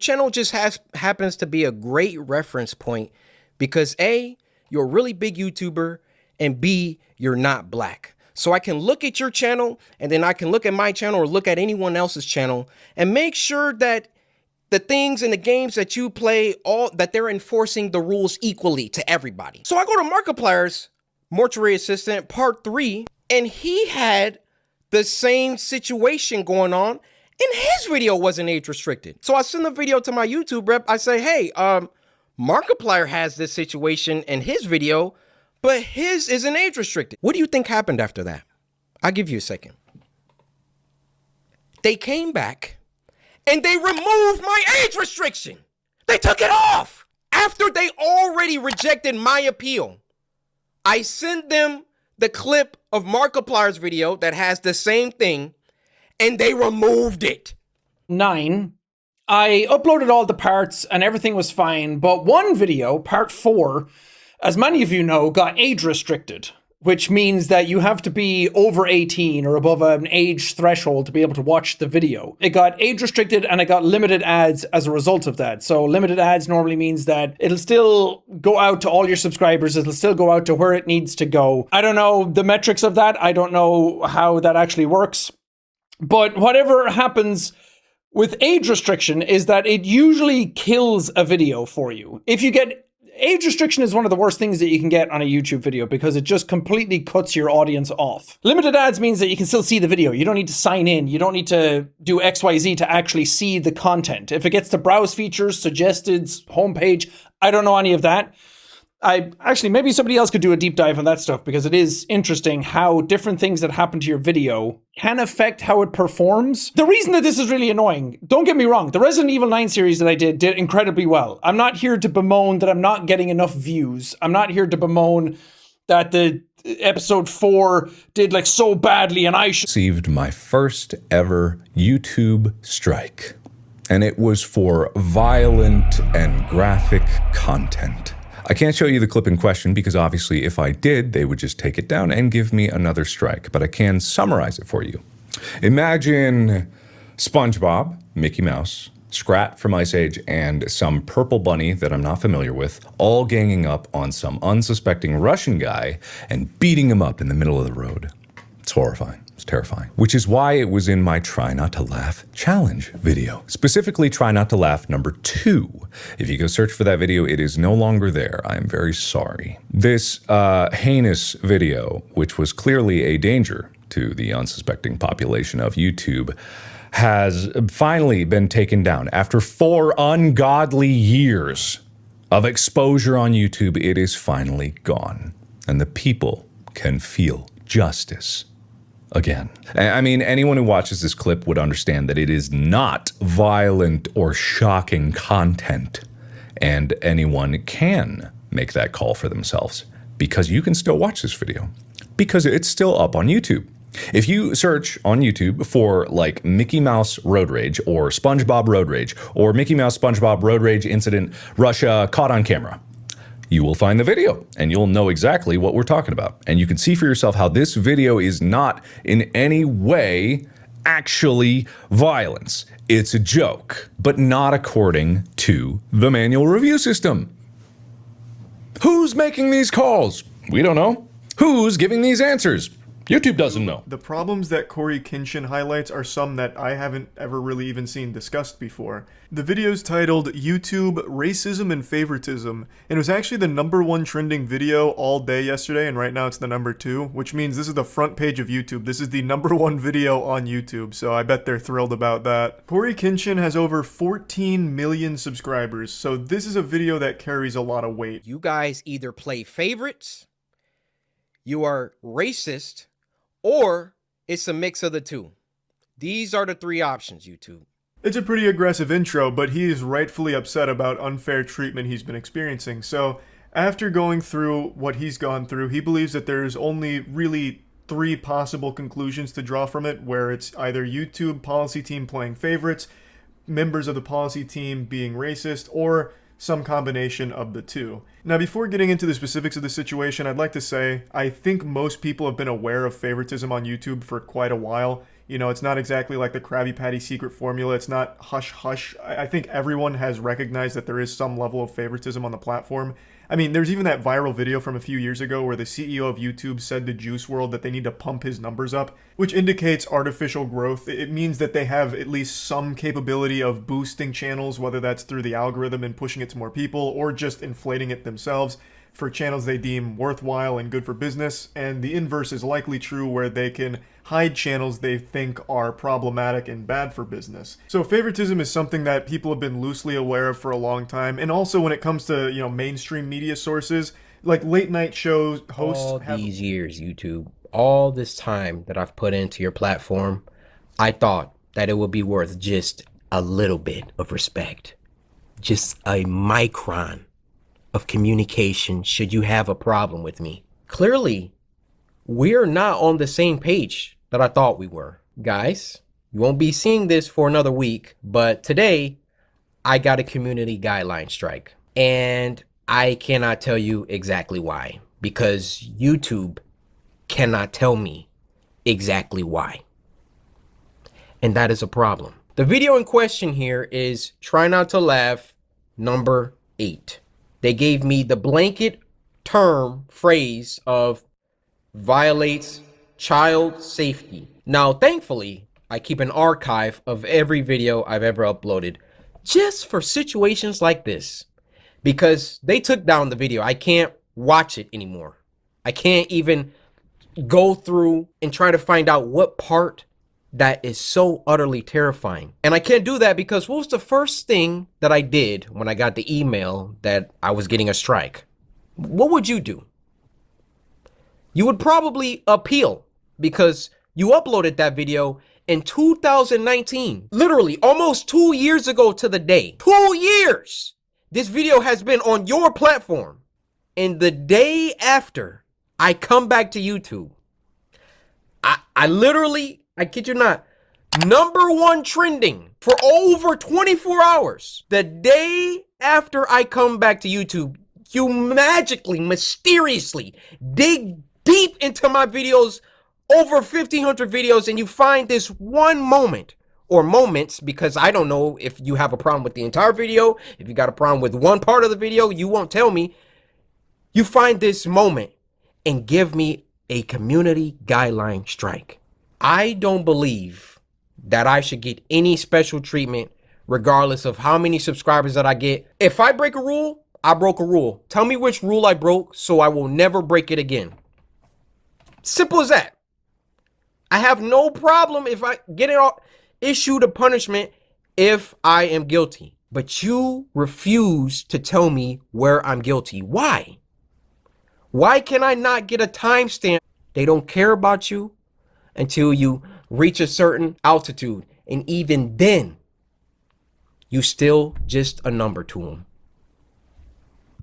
Channel just happens to be a great reference point because A, you're a really big YouTuber, and B, you're not black. So I can look at your channel and then I can look at my channel or look at anyone else's channel and make sure that the things and the games that you play, that they're enforcing the rules equally to everybody. So I go to Markiplier's Mortuary Assistant Part 3, and he had the same situation going on, and his video wasn't age restricted. So I send the video to my YouTube rep. I say, hey, Markiplier has this situation in his video, but his isn't age restricted. What do you think happened after that? I'll give you a second. They came back and they removed my age restriction. They took it off after they already rejected my appeal. I sent them the clip of Markiplier's video that has the same thing, and they removed it. 9, I uploaded all the parts and everything was fine, but one video, part 4, as many of you know, got age restricted, which means that you have to be over 18 or above an age threshold to be able to watch the video. It got age restricted and it got limited ads as a result of that. So limited ads normally means that it'll still go out to all your subscribers. It'll still go out to where it needs to go. I don't know the metrics of that. I don't know how that actually works. But whatever happens with age restriction is that it usually kills a video for you. If you get age restriction is one of the worst things that you can get on a YouTube video because it just completely cuts your audience off. Limited ads means that you can still see the video. You don't need to sign in. You don't need to do XYZ to actually see the content. If it gets to browse features, suggested, homepage, I don't know any of that. Maybe somebody else could do a deep dive on that stuff because it is interesting how different things that happen to your video can affect how it performs. The reason that this is really annoying, don't get me wrong, the Resident Evil 9 series that I did incredibly well. I'm not here to bemoan that I'm not getting enough views. I'm not here to bemoan that the episode 4 did like so badly and I received my first ever YouTube strike. And it was for violent and graphic content. I can't show you the clip in question because obviously if I did, they would just take it down and give me another strike, but I can summarize it for you. Imagine SpongeBob, Mickey Mouse, Scrat from Ice Age, and some purple bunny that I'm not familiar with, all ganging up on some unsuspecting Russian guy and beating him up in the middle of the road. It's horrifying. It's terrifying. Which is why it was in my Try Not to Laugh challenge video. Specifically, Try Not to Laugh number 2. If you go search for that video, it is no longer there. I am very sorry. This heinous video, which was clearly a danger to the unsuspecting population of YouTube, has finally been taken down. After 4 ungodly years of exposure on YouTube, it is finally gone. And the people can feel justice again. I mean, anyone who watches this clip would understand that it is not violent or shocking content, and anyone can make that call for themselves because you can still watch this video because it's still up on YouTube. If you search on YouTube for like Mickey Mouse Road Rage or SpongeBob Road Rage or Mickey Mouse SpongeBob Road Rage incident Russia caught on camera, you will find the video and you'll know exactly what we're talking about. And you can see for yourself how this video is not in any way actually violence. It's a joke, but not according to the manual review system. Who's making these calls? We don't know. Who's giving these answers? YouTube doesn't know. The problems that Corey Kinshin highlights are some that I haven't ever really even seen discussed before. The video's titled YouTube Racism and Favoritism, and it was actually the #1 trending video all day yesterday, and right now it's the #2, which means this is the front page of YouTube. This is the #1 video on YouTube, so I bet they're thrilled about that. Corey Kinshin has over 14 million subscribers, so this is a video that carries a lot of weight. You guys either play favorites, you are racist, or it's a mix of the two. These are the 3 options, YouTube. It's a pretty aggressive intro, but he is rightfully upset about unfair treatment he's been experiencing. So after going through what he's gone through, he believes that there's only really 3 possible conclusions to draw from it, where it's either YouTube policy team playing favorites, members of the policy team being racist, or some combination of the 2. Now, before getting into the specifics of the situation, I'd like to say I think most people have been aware of favoritism on YouTube for quite a while. You know, it's not exactly like the Krabby Patty secret formula. It's not hush hush. I think everyone has recognized that there is some level of favoritism on the platform. I mean, there's even that viral video from a few years ago where the CEO of YouTube said to Juice World that they need to pump his numbers up, which indicates artificial growth. It means that they have at least some capability of boosting channels, whether that's through the algorithm and pushing it to more people or just inflating it themselves for channels they deem worthwhile and good for business, and the inverse is likely true where they can hide channels they think are problematic and bad for business. So favoritism is something that people have been loosely aware of for a long time, and also when it comes to, you know, mainstream media sources, like late night shows hosts All these years, YouTube, all this time that I've put into your platform, I thought that it would be worth just a little bit of respect, just a micron of communication should you have a problem with me. Clearly, we're not on the same page that I thought we were. Guys, you won't be seeing this for another week, but today I got a community guideline strike. And I cannot tell you exactly why, because YouTube cannot tell me exactly why. And that is a problem. The video in question here is Try Not to Laugh number 8. They gave me the blanket term phrase of violates child safety. Now, thankfully, I keep an archive of every video I've ever uploaded just for situations like this, because they took down the video. I can't watch it anymore. I can't even go through and try to find out what part that is so utterly terrifying. And I can't do that because what was the first thing that I did when I got the email that I was getting a strike? What would you do? You would probably appeal because you uploaded that video in 2019, literally almost 2 years ago to the day. 2 years! This video has been on your platform. And the day after I come back to YouTube, I literally, I kid you not, #1 trending for over 24 hours. The day after I come back to YouTube, you magically, mysteriously dig deep into my videos, over 1,500 videos, and you find this one moment, or moments, because I don't know if you have a problem with the entire video. If you got a problem with one part of the video, you won't tell me. You find this moment and give me a community guideline strike. I don't believe that I should get any special treatment regardless of how many subscribers that I get. If I break a rule, I broke a rule. Tell me which rule I broke so I will never break it again. Simple as that. I have no problem if I get issued a punishment if I am guilty. But you refuse to tell me where I'm guilty. Why? Why can I not get a timestamp? They don't care about you until you reach a certain altitude. And even then, you still just a number to them.